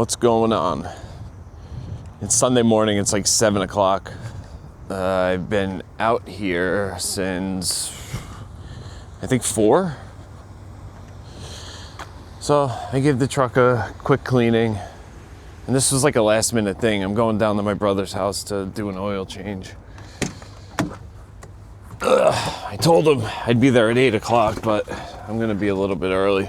What's going on? It's Sunday morning, it's like 7 o'clock. I've been out here since, I think 4. So I gave the truck a quick cleaning. And this was like a last minute thing. I'm going down to my brother's house to do an oil change. I told him I'd be there at 8 o'clock, but I'm gonna be a little bit early.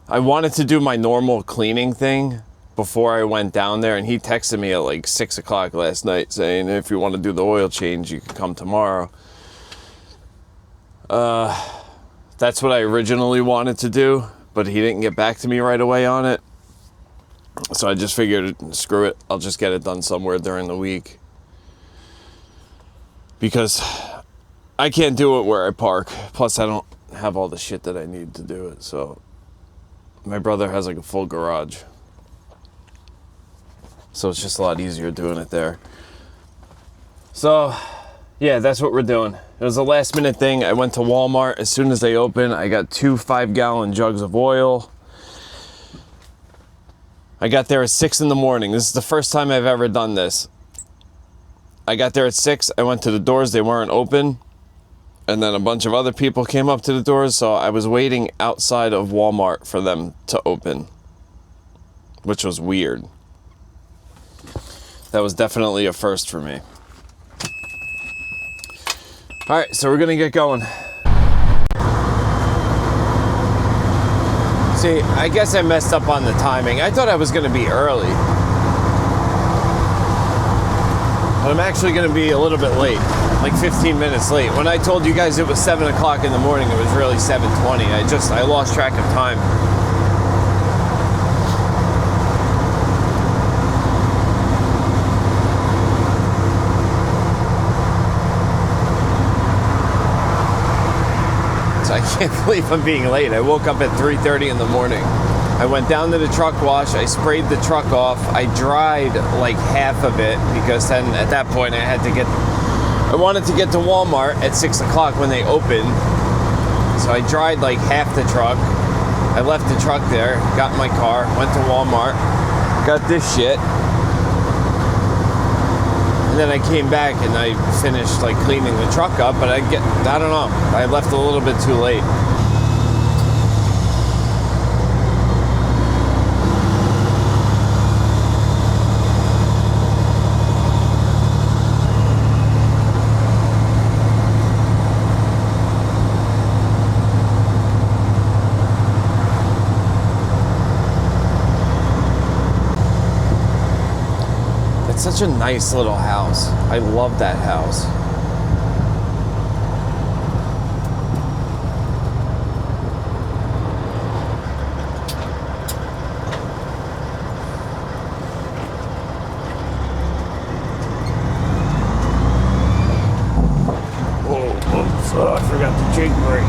I wanted to do my normal cleaning thing before I went down there, and he texted me at like 6 o'clock last night saying, if you want to do the oil change, you can come tomorrow. That's what I originally wanted to do, but he didn't get back to me right away on it. So I just figured, screw it, I'll just get it done somewhere during the week. Because I can't do it where I park. Plus, I don't have all the shit that I need to do it. So my brother has like a full garage. So it's just a lot easier doing it there. So, yeah, that's what we're doing. It was a last minute thing. I went to Walmart. As soon as they opened, I got 2 5-gallon jugs of oil. I got there at 6 in the morning. This is the first time I've ever done this. I got there at 6. I went to the doors. They weren't open. And then a bunch of other people came up to the doors. So I was waiting outside of Walmart for them to open, which was weird. That was definitely a first for me. All right, so we're gonna get going. See, I guess I messed up on the timing. I thought I was gonna be early, but I'm actually gonna be a little bit late, like 15 minutes late. When I told you guys it was 7 o'clock in the morning, it was really 7:20. I lost track of time. I can't believe I'm being late. I woke up at 3:30 in the morning. I went down to the truck wash. I sprayed the truck off. I dried like half of it because then at that point I wanted to get to Walmart at 6 o'clock when they opened. So I dried like half the truck. I left the truck there, got in my car, went to Walmart, got this shit. And then I came back and I finished like cleaning the truck up, but I don't know, I left a little bit too late. Such a nice little house. I love that house. Oh, I forgot the jake brake.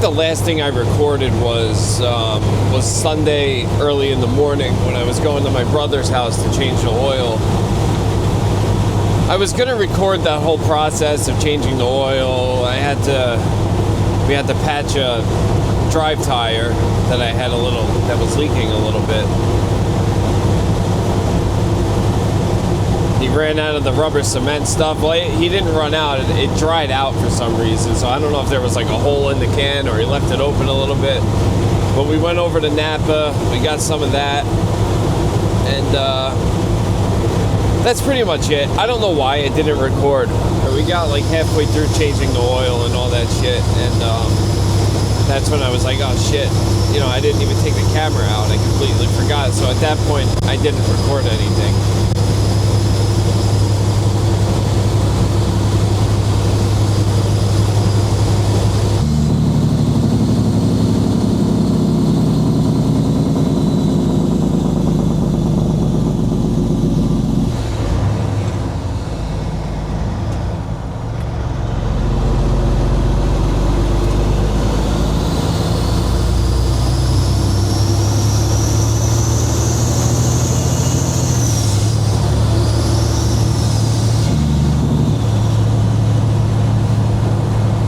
the last thing I recorded was Sunday early in the morning when I was going to my brother's house to change the oil. I was gonna record that whole process of changing the oil. We had to patch a drive tire that was leaking a little bit. He ran out of the rubber cement stuff. Well, he didn't run out. It dried out for some reason. So I don't know if there was like a hole in the can or he left it open a little bit. But we went over to Napa. We got some of that. And that's pretty much it. I don't know why it didn't record. But we got like halfway through changing the oil and all that shit. And that's when I was like, oh shit. You know, I didn't even take the camera out. I completely forgot. So at that point, I didn't record anything.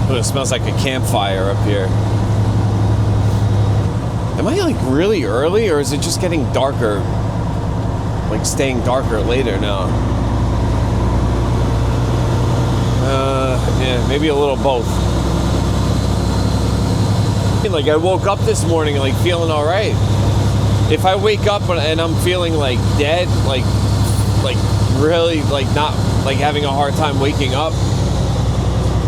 It smells like a campfire up here. Am I like really early or is it just getting darker? Like staying darker later now? Yeah, maybe a little both. Like I woke up this morning like feeling all right. If I wake up and I'm feeling like dead, like really like not like having a hard time waking up,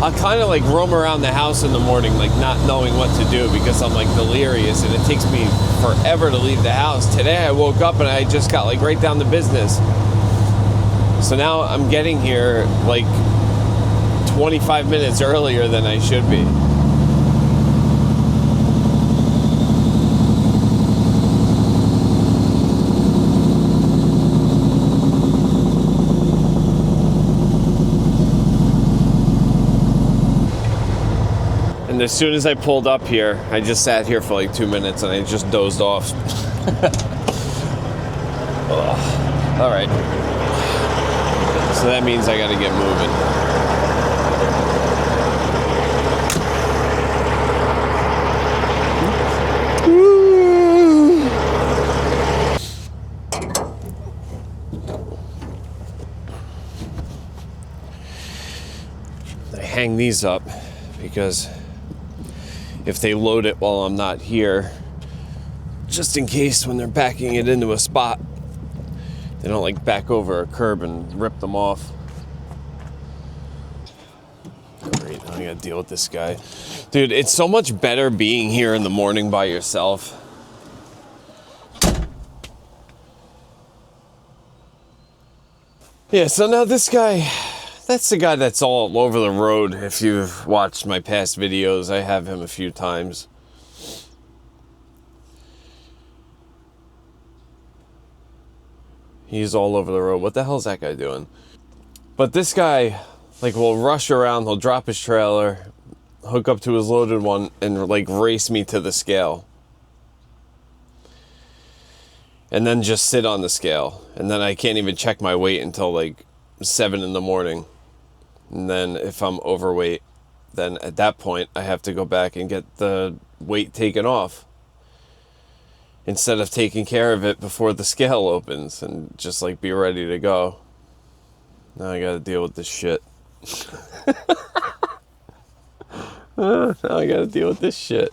I'll kind of like roam around the house in the morning, like not knowing what to do because I'm like delirious and it takes me forever to leave the house. Today I woke up and I just got like right down to business. So now I'm getting here like 25 minutes earlier than I should be. And as soon as I pulled up here, I just sat here for like 2 minutes and I just dozed off. All right. So that means I got to get moving. I hang these up because if they load it while I'm not here, just in case when they're backing it into a spot, they don't like back over a curb and rip them off. Great, I gotta deal with this guy. Dude, it's so much better being here in the morning by yourself. Yeah, so now this guy, that's the guy that's all over the road. If you've watched my past videos, I have him a few times. He's all over the road. What the hell is that guy doing? But this guy, like, will rush around. He'll drop his trailer, hook up to his loaded one, and, like, race me to the scale. And then just sit on the scale. And then I can't even check my weight until, like, 7 in the morning. And then if I'm overweight, then at that point, I have to go back and get the weight taken off. Instead of taking care of it before the scale opens and just like be ready to go. Now I gotta deal with this shit. Now I gotta deal with this shit.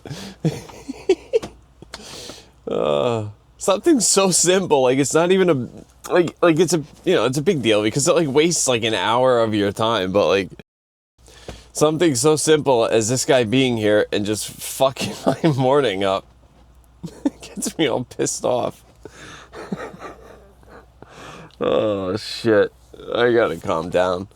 Something so simple, like it's not even a like it's a, you know, it's a big deal because it like wastes like an hour of your time, but like something so simple as this guy being here and just fucking my morning up gets me all pissed off. Oh shit, I gotta calm down.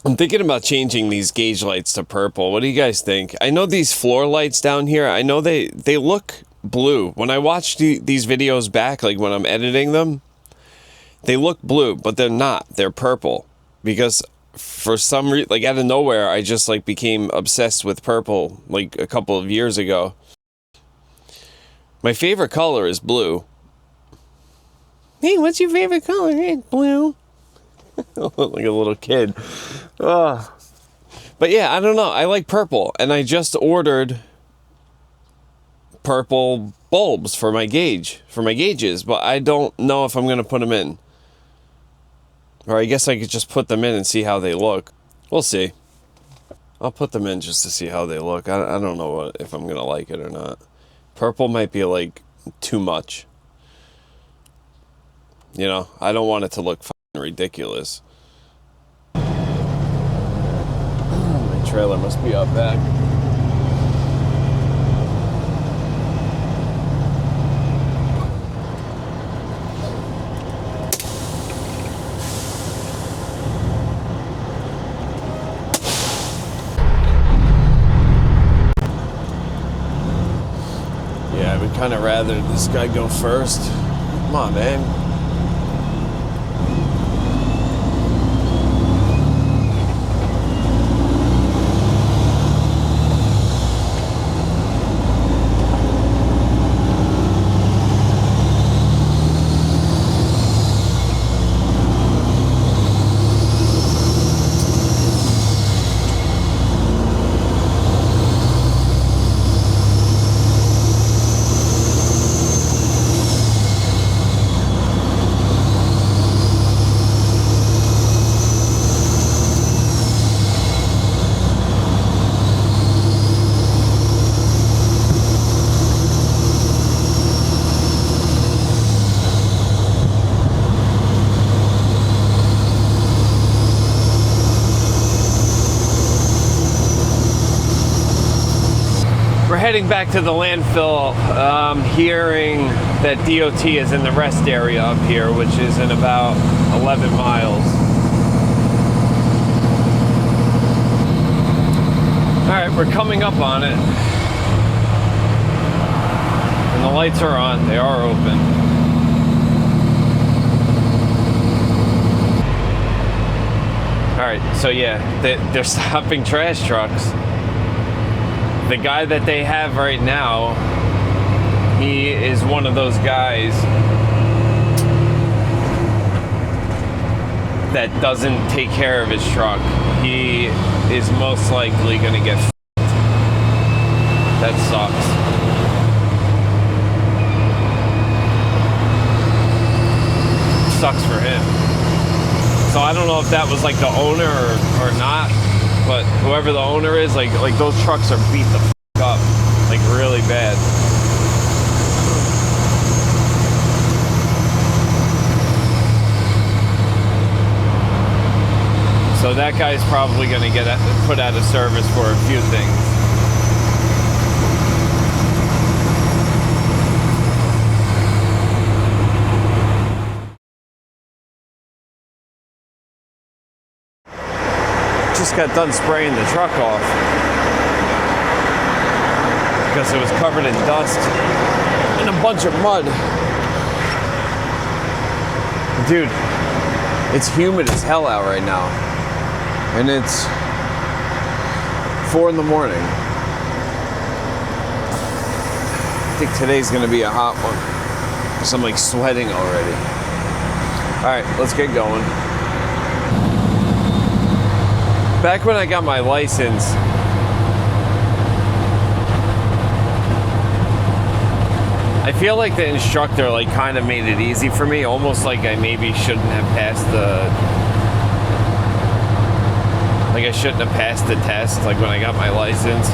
I'm thinking about changing these gauge lights to purple. What do you guys think? I know these floor lights down here, I know they look blue. When I watch these videos back, like when I'm editing them, they look blue, but they're not. They're purple. Because for some reason, like out of nowhere, I just like became obsessed with purple like a couple of years ago. My favorite color is blue. Hey, what's your favorite color? Hey, blue. Like a little kid. Ugh. But yeah, I don't know. I like purple, and I just ordered purple bulbs for my gauges, but I don't know if I'm gonna put them in. Or I guess I could just put them in and see how they look. We'll see. I'll put them in just to see how they look. I don't know if I'm gonna like it or not. Purple might be like too much. You know, I don't want it to look fucking ridiculous. My trailer must be out back. Yeah, I would kind of rather this guy go first. Come on, man. Heading back to the landfill, hearing that DOT is in the rest area up here, which is in about 11 miles. Alright, we're coming up on it. And the lights are on, they are open. Alright, so yeah, they're stopping trash trucks. The guy that they have right now, he is one of those guys that doesn't take care of his truck. He is most likely gonna get f***ed. That sucks. Sucks for him. So I don't know if that was like the owner or not. But whoever the owner is, like those trucks are beat the f*** up, like really bad. So that guy's probably gonna get put out of service for a few things. Just got done spraying the truck off because it was covered in dust and a bunch of mud. Dude, it's humid as hell out right now, and it's 4 in the morning. I think today's gonna be a hot one because I'm like sweating already. All right, let's get going. Back when I got my license, I feel like the instructor like kind of made it easy for me, almost like I maybe shouldn't have passed the test like when I got my license.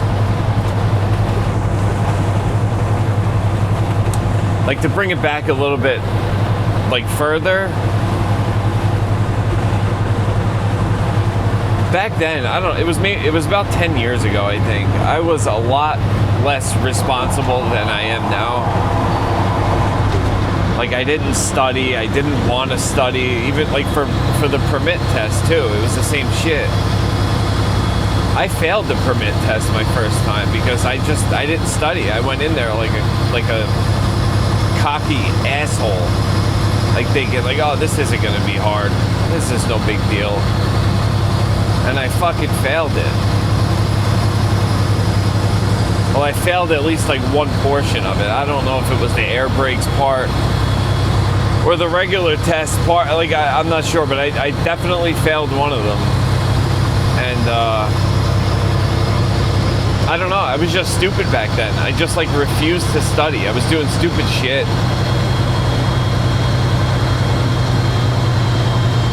Like to bring it back a little bit like further. Back then, I don't know, it was about 10 years ago, I think. I was a lot less responsible than I am now. Like I didn't study, I didn't want to study, even like for the permit test too, it was the same shit. I failed the permit test my first time because I didn't study. I went in there like a cocky asshole. Like thinking like, oh, this isn't gonna be hard. This is no big deal. and I fucking failed it. Well, I failed at least like one portion of it. I don't know if it was the air brakes part or the regular test part. Like, I'm not sure, but I definitely failed one of them. And I don't know, I was just stupid back then. I just like refused to study. I was doing stupid shit.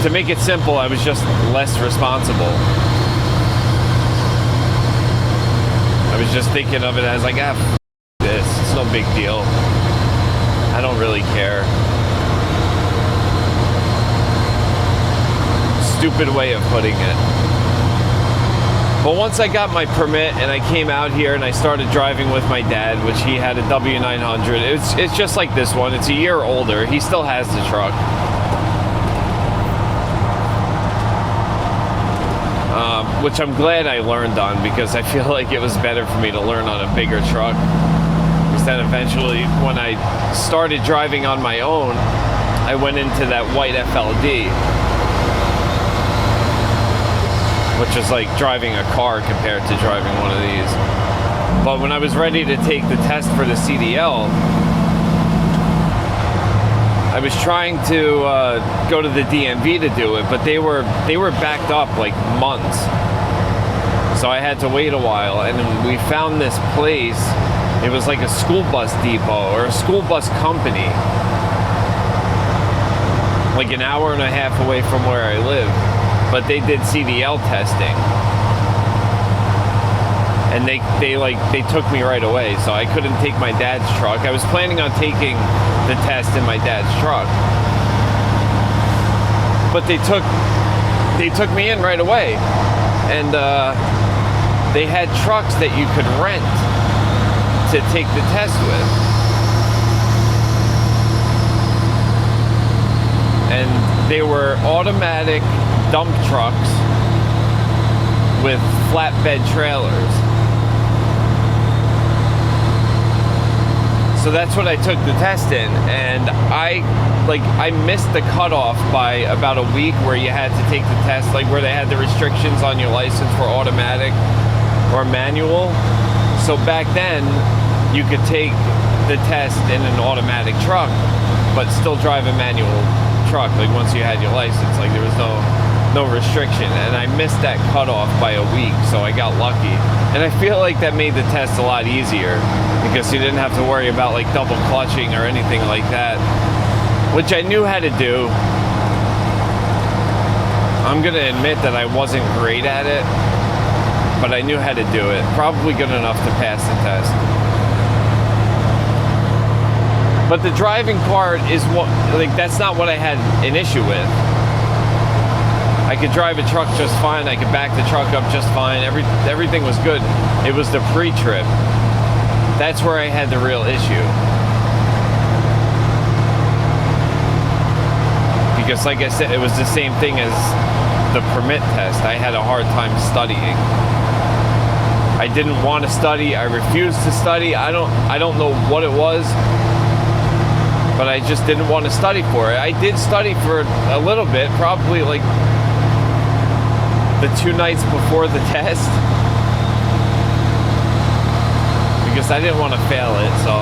To make it simple, I was just less responsible. I was just thinking of it as like, ah, f this, it's no big deal. I don't really care. Stupid way of putting it. But once I got my permit and I came out here and I started driving with my dad, which he had a W900. It's just like this one. It's a year older. He still has the truck. Which I'm glad I learned on, because I feel like it was better for me to learn on a bigger truck. Because then eventually, when I started driving on my own, I went into that white FLD, which is like driving a car compared to driving one of these. But when I was ready to take the test for the CDL, I was trying to go to the DMV to do it, but they were backed up like months. So I had to wait a while, and then we found this place. It was like a school bus depot or a school bus company, like an hour and a half away from where I live. But they did CDL testing, and they took me right away. So I couldn't take my dad's truck. I was planning on taking the test in my dad's truck, but they took me in right away, and they had trucks that you could rent to take the test with, and they were automatic dump trucks with flatbed trailers. So that's what I took the test in, and I missed the cutoff by about a week where you had to take the test, like where they had the restrictions on your license for automatic or manual. So back then you could take the test in an automatic truck but still drive a manual truck, like once you had your license. Like there was no restriction, and I missed that cutoff by a week, so I got lucky. And I feel like that made the test a lot easier, because you didn't have to worry about like double clutching or anything like that, which I knew how to do. I'm gonna admit that I wasn't great at it, but I knew how to do it. Probably good enough to pass the test. But the driving part is that's not what I had an issue with. I could drive a truck just fine. I could back the truck up just fine. Everything was good. It was the pre-trip. That's where I had the real issue. Because like I said, it was the same thing as the permit test. I had a hard time studying. I didn't want to study. I refused to study. I don't know what it was, but I just didn't want to study for it. I did study for a little bit, probably like the 2 nights before the test, because I didn't want to fail it. So,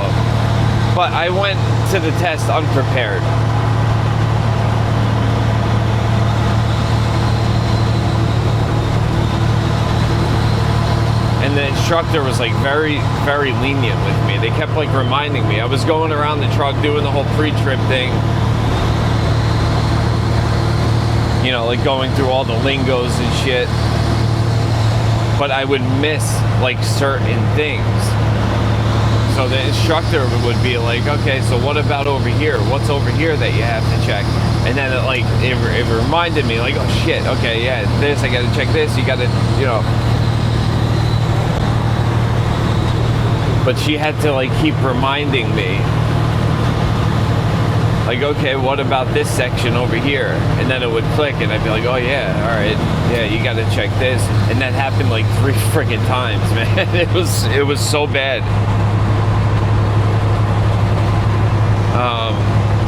but I went to the test unprepared. And the instructor was like very, very lenient with me. They kept like reminding me. I was going around the truck doing the whole pre-trip thing. You know, like going through all the lingos and shit. But I would miss like certain things. So the instructor would be like, okay, so what about over here? What's over here that you have to check? And then it reminded me like, oh shit, okay, yeah, this, I gotta check this, you gotta, you know. But she had to like keep reminding me, like, okay, what about this section over here? And then it would click, and I'd be like, oh yeah, all right, yeah, you got to check this. And that happened like 3 freaking times, man. It was so bad.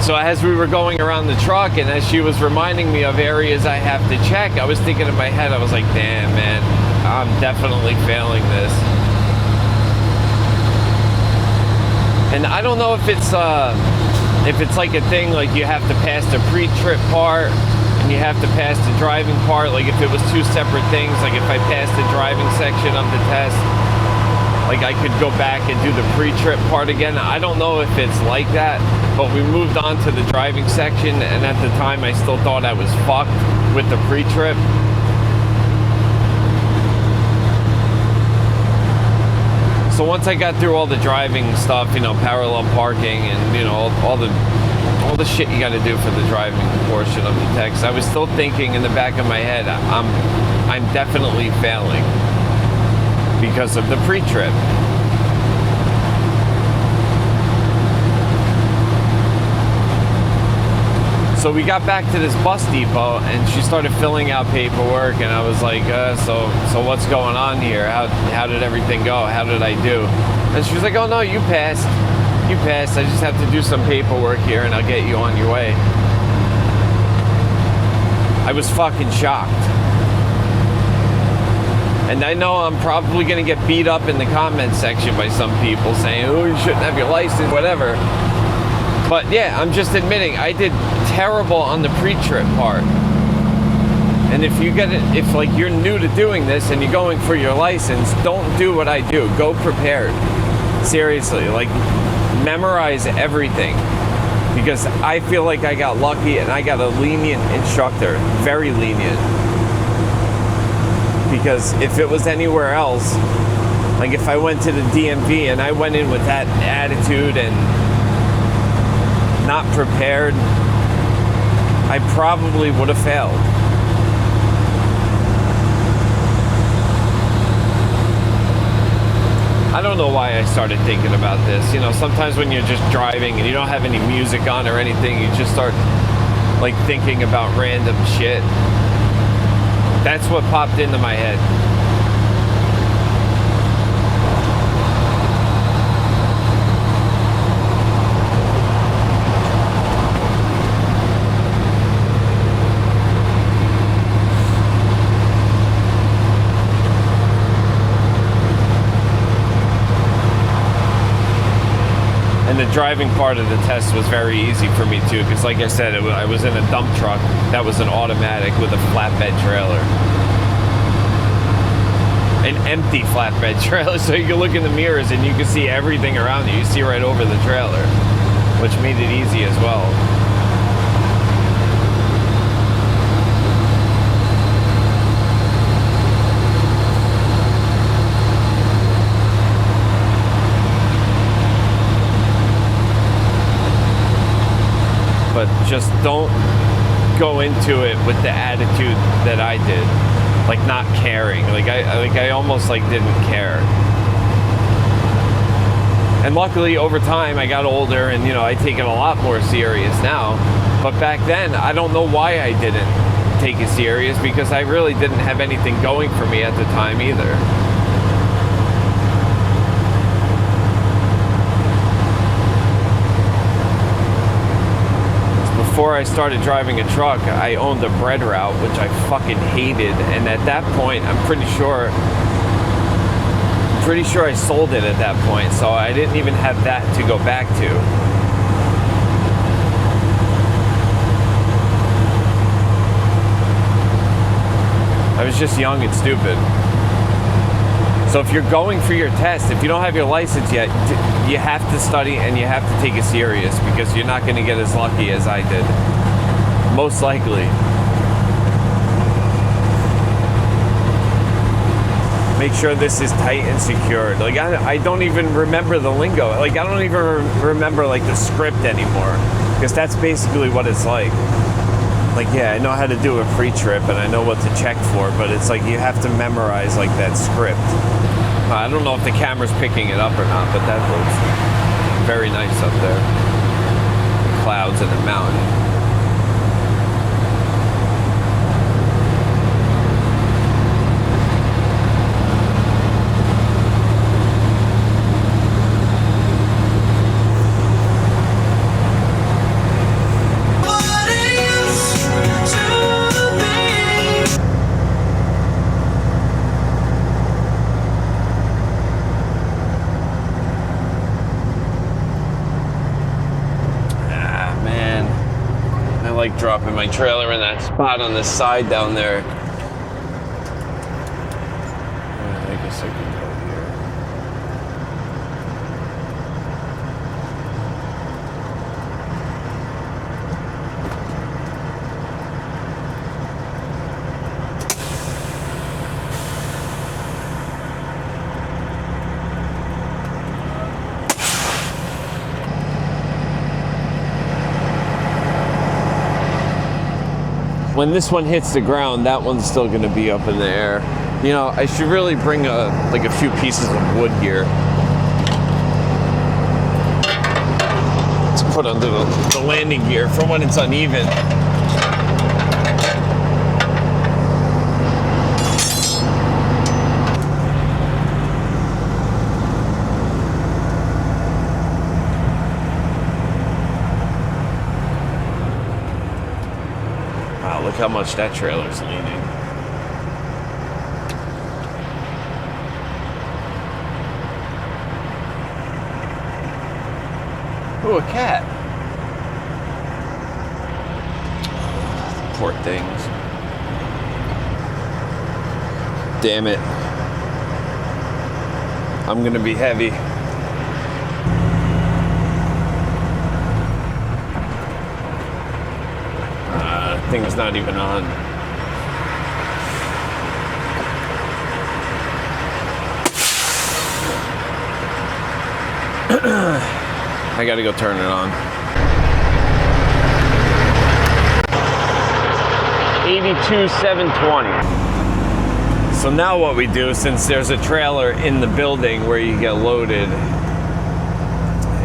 So as we were going around the truck and as she was reminding me of areas I have to check, I was thinking in my head, I was like, damn, man, I'm definitely failing this. And I don't know if it's like a thing, like you have to pass the pre-trip part and you have to pass the driving part, like if it was two separate things, like if I passed the driving section of the test, like I could go back and do the pre-trip part again. I don't know if it's like that, but we moved on to the driving section, and at the time I still thought I was fucked with the pre-trip. So once I got through all the driving stuff, you know, parallel parking and, you know, all the shit you got to do for the driving portion of the text, I was still thinking in the back of my head, I'm definitely failing because of the pre-trip. So we got back to this bus depot and she started filling out paperwork, and I was like, so what's going on here? How did everything go? How did I do? And she was like, oh no, you passed. You passed. I just have to do some paperwork here and I'll get you on your way. I was fucking shocked. And I know I'm probably going to get beat up in the comment section by some people saying, oh, you shouldn't have your license, whatever. But yeah, I'm just admitting I did terrible on the pre-trip part. And if like you're new to doing this and you're going for your license, don't do what I do. Go prepared. Seriously, like memorize everything. Because I feel like I got lucky and I got a lenient instructor, very lenient. Because if it was anywhere else, like if I went to the DMV and I went in with that attitude and not prepared, I probably would have failed. I don't know why I started thinking about this. You know, sometimes when you're just driving and you don't have any music on or anything, you just start like thinking about random shit. That's what popped into my head. And the driving part of the test was very easy for me too, because like I said, I was in a dump truck that was an automatic with a flatbed trailer. An empty flatbed trailer, so you can look in the mirrors and you can see everything around you. You see right over the trailer, which made it easy as well. But just don't go into it with the attitude that I did, like not caring. I almost like didn't care. And luckily over time I got older and, you know, I take it a lot more serious now. But back then I don't know why I didn't take it serious, because I really didn't have anything going for me at the time either. Before I started driving a truck, I owned a bread route, which I fucking hated. And at that point, I'm pretty sure I sold it at that point. So I didn't even have that to go back to. I was just young and stupid. So if you're going for your test, if you don't have your license yet, you have to study and you have to take it serious, because you're not going to get as lucky as I did. Most likely. Make sure this is tight and secured. Like I don't even remember the lingo. Like I don't even remember like the script anymore, because that's basically what it's like. Like, yeah, I know how to do a pre-trip and I know what to check for, but it's like you have to memorize like that script. I don't know if the camera's picking it up or not, but that looks very nice up there. The clouds and the mountain. like dropping my trailer in that spot on the side down there. I guess I can go here. When this one hits the ground, that one's still going to be up in the air. You know, I should really bring like a few pieces of wood here to put under the landing gear for when it's uneven. Wow, look how much that trailer's leaning. Ooh, a cat. Poor things. Damn it. I'm gonna be heavy. Thing's not even on. I gotta go turn it on. 82,720. So now what we do, since there's a trailer in the building where you get loaded,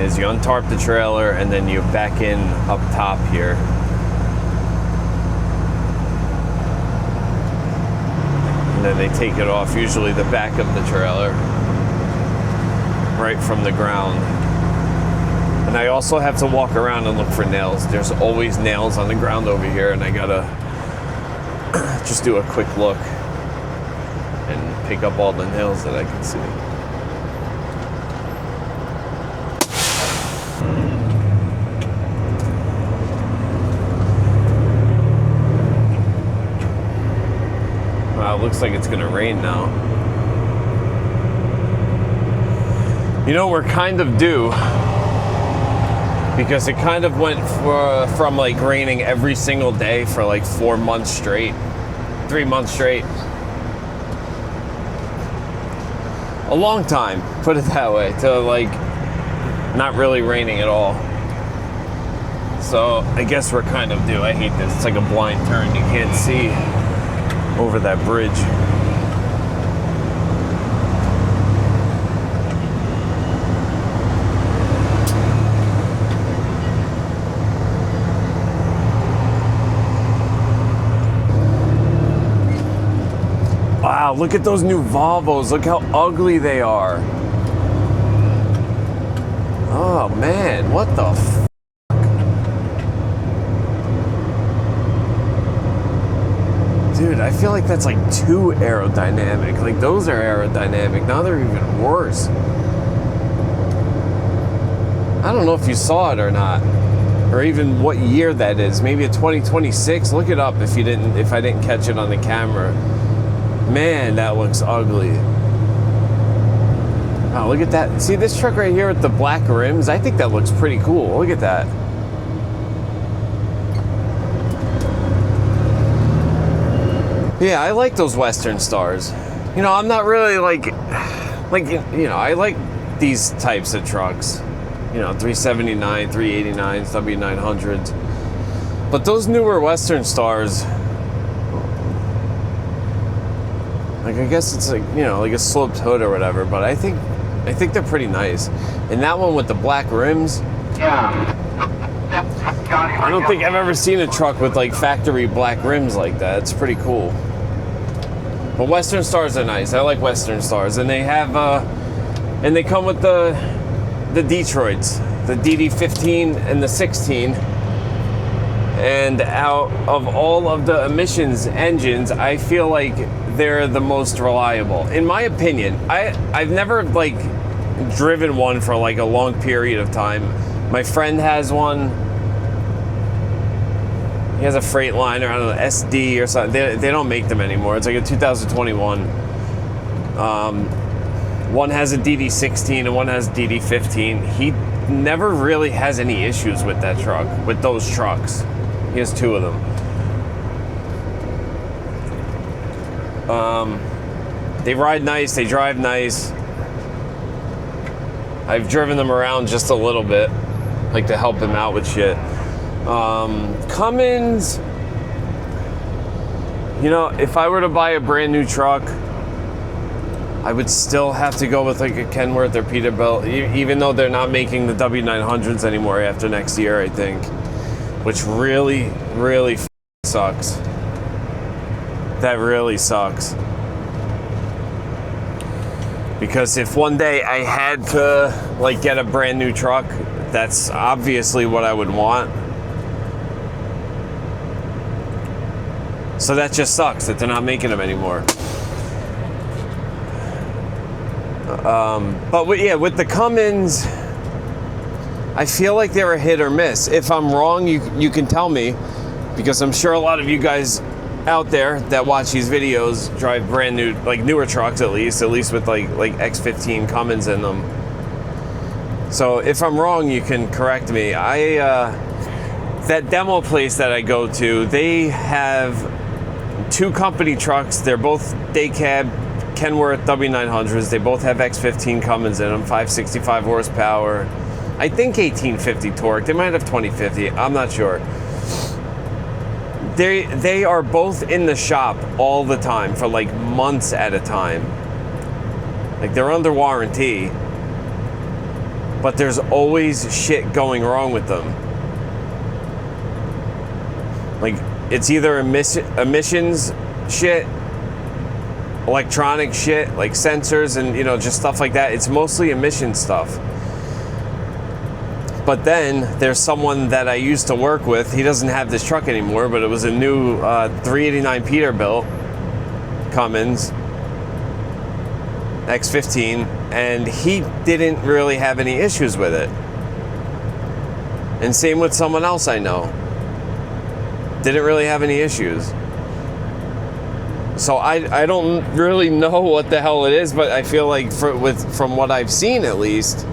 is you untarp the trailer and then you back in up top here. And then they take it off, usually the back of the trailer, right from the ground. And I also have to walk around and look for nails. There's always nails on the ground over here, and I gotta just do a quick look and pick up all the nails that I can see. Wow, it looks like it's gonna rain now. You know, we're kind of due, because it kind of went from like raining every single day for like 4 months straight, 3 months straight. A long time, put it that way, to like not really raining at all. So I guess we're kind of due. I hate this. It's like a blind turn. You can't see over that bridge. Wow, look at those new Volvos. Look how ugly they are. Oh man, what the f***? Dude, I feel like that's like too aerodynamic. Like those are aerodynamic. Now they're even worse. I don't know if you saw it or not, or even what year that is. Maybe a 2026. Look it up if I didn't catch it on the camera. Man, that looks ugly. Oh, look at that. See this truck right here with the black rims? I think that looks pretty cool. Look at that. Yeah, I like those Western Stars. You know, I'm not really like, you know, I like these types of trucks. You know, 379, 389s, W900s. But those newer Western Stars, like, I guess it's like, you know, like a sloped hood or whatever, but I think they're pretty nice. And that one with the black rims, I don't think I've ever seen a truck with like factory black rims like that. It's pretty cool. But Western Stars are nice. I like Western Stars, and they have and they come with the Detroits, the DD15 and the 16. And out of all of the emissions engines, I feel like they're the most reliable, in my opinion. I've never like driven one for like a long period of time. My friend has one. He has a Freightliner, I don't know, SD or something. They don't make them anymore. It's like a 2021. One has a DD16 and one has DD15. He never really has any issues with that truck, with those trucks. He has two of them. They ride nice, they drive nice. I've driven them around just a little bit, like to help him out with shit. Cummins, you know, if I were to buy a brand new truck, I would still have to go with like a Kenworth or Peterbilt, even though they're not making the W900s anymore after next year, I think, which really, really sucks. That really sucks. Because if one day I had to like get a brand new truck, that's obviously what I would want. So that just sucks that they're not making them anymore. But with the Cummins, I feel like they're a hit or miss. If I'm wrong, you can tell me, because I'm sure a lot of you guys out there that watch these videos drive brand new, like newer trucks at least with like X15 Cummins in them. So if I'm wrong, you can correct me. That demo place that I go to, they have two company trucks. They're both day cab Kenworth W900s. They both have X15 Cummins in them, 565 horsepower. I think 1850 torque. They might have 2050. I'm not sure. They are both in the shop all the time for like months at a time. Like they're under warranty, but there's always shit going wrong with them. Like it's either emissions shit, electronic shit, like sensors and, you know, just stuff like that. It's mostly emission stuff. But then there's someone that I used to work with. He doesn't have this truck anymore, but it was a new 389 Peterbilt Cummins X15, and he didn't really have any issues with it. And same with someone else I know. Didn't really have any issues. So I don't really know what the hell it is, but I feel like from what I've seen at least,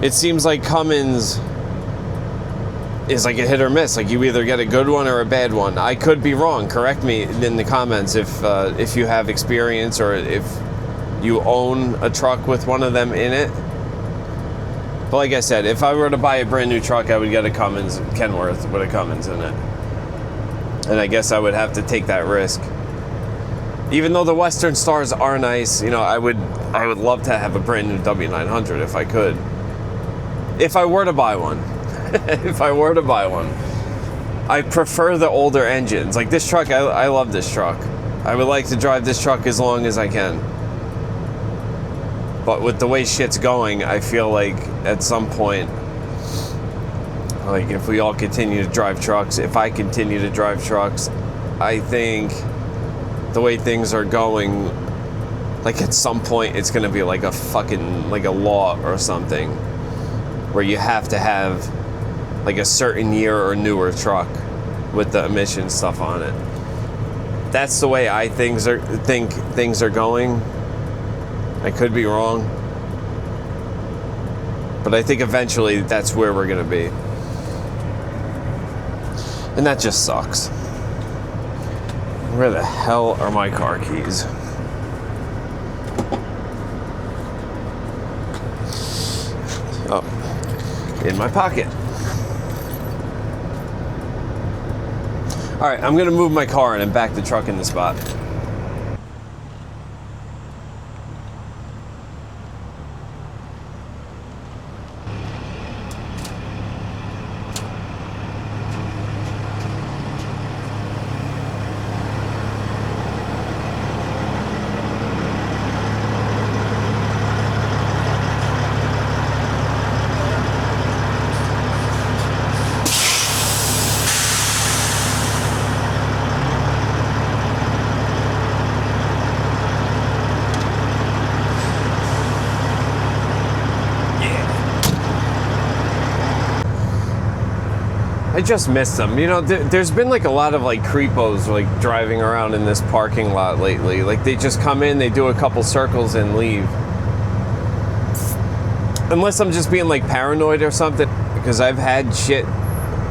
it seems like Cummins is like a hit or miss. Like you either get a good one or a bad one. I could be wrong. Correct me in the comments if you have experience or if you own a truck with one of them in it. But like I said, if I were to buy a brand new truck, I would get a Cummins Kenworth with a Cummins in it. And I guess I would have to take that risk. Even though the Western Stars are nice, you know, I would love to have a brand new W900 if I could. If I were to buy one. If I were to buy one. I prefer the older engines. Like this truck, I love this truck. I would like to drive this truck as long as I can. But with the way shit's going, I feel like at some point, like if we all continue to drive trucks, if I continue to drive trucks, I think the way things are going, like at some point it's gonna be like a fucking, like a law or something, where you have to have like a certain year or newer truck with the emission stuff on it. That's the way I think things are going. I could be wrong, but I think eventually that's where we're gonna be. And that just sucks. Where the hell are my car keys? Oh, in my pocket. All right, I'm gonna move my car in and back the truck in the spot. I just miss them. You know, there's been like a lot of like creepos like driving around in this parking lot lately. Like they just come in, they do a couple circles and leave. Unless I'm just being like paranoid or something, because I've had shit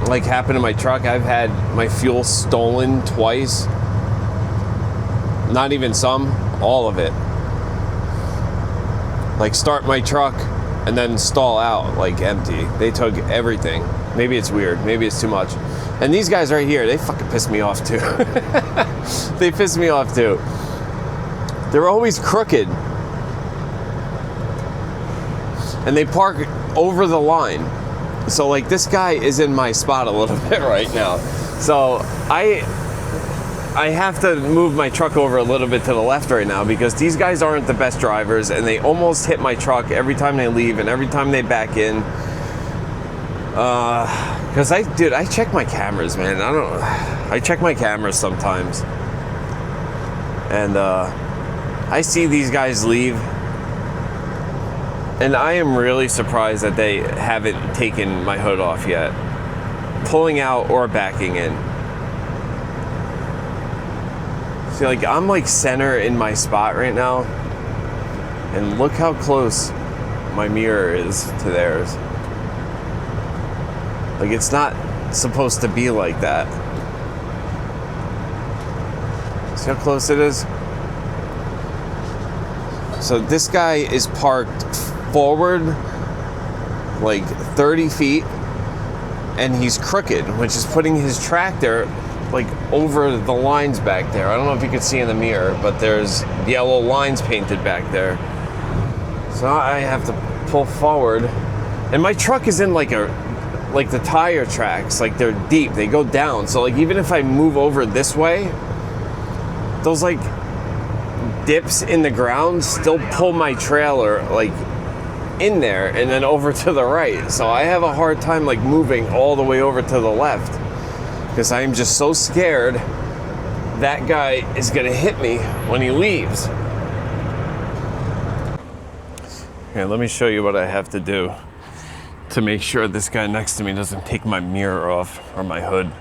like happen to my truck. I've had my fuel stolen twice. Not even some, all of it. Like start my truck and then stall out like empty. They took everything. Maybe it's weird, maybe it's too much. And these guys right here, they fucking piss me off too. They piss me off too. They're always crooked. And they park over the line. So like this guy is in my spot a little bit right now. So I have to move my truck over a little bit to the left right now because these guys aren't the best drivers and they almost hit my truck every time they leave and every time they back in. Because I check my cameras, man. I check my cameras sometimes. And I see these guys leave. And I am really surprised that they haven't taken my hood off yet. Pulling out or backing in. See, like, I'm like center in my spot right now. And look how close my mirror is to theirs. Like, it's not supposed to be like that. See how close it is? So this guy is parked forward like 30 feet and he's crooked, which is putting his tractor like over the lines back there. I don't know if you can see in the mirror, but there's yellow lines painted back there. So I have to pull forward. And my truck is in like the tire tracks, like they're deep, they go down. So like even if I move over this way, those like dips in the ground still pull my trailer like in there and then over to the right. So I have a hard time like moving all the way over to the left because I'm just so scared that guy is gonna hit me when he leaves. Here, let me show you what I have to do to make sure this guy next to me doesn't take my mirror off or my hood.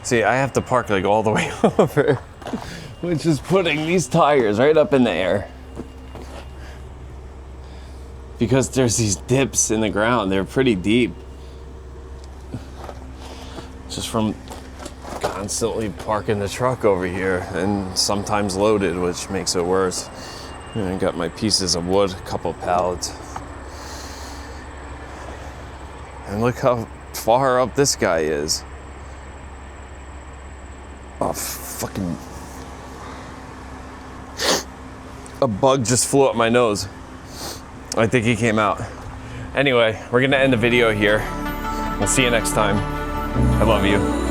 See, I have to park like all the way over, which is putting these tires right up in the air. Because there's these dips in the ground, they're pretty deep. Just from constantly parking the truck over here and sometimes loaded, which makes it worse. And I got my pieces of wood, a couple pallets. And look how far up this guy is. Oh, fucking. A bug just flew up my nose. I think he came out. Anyway, we're gonna end the video here. We'll see you next time. I love you.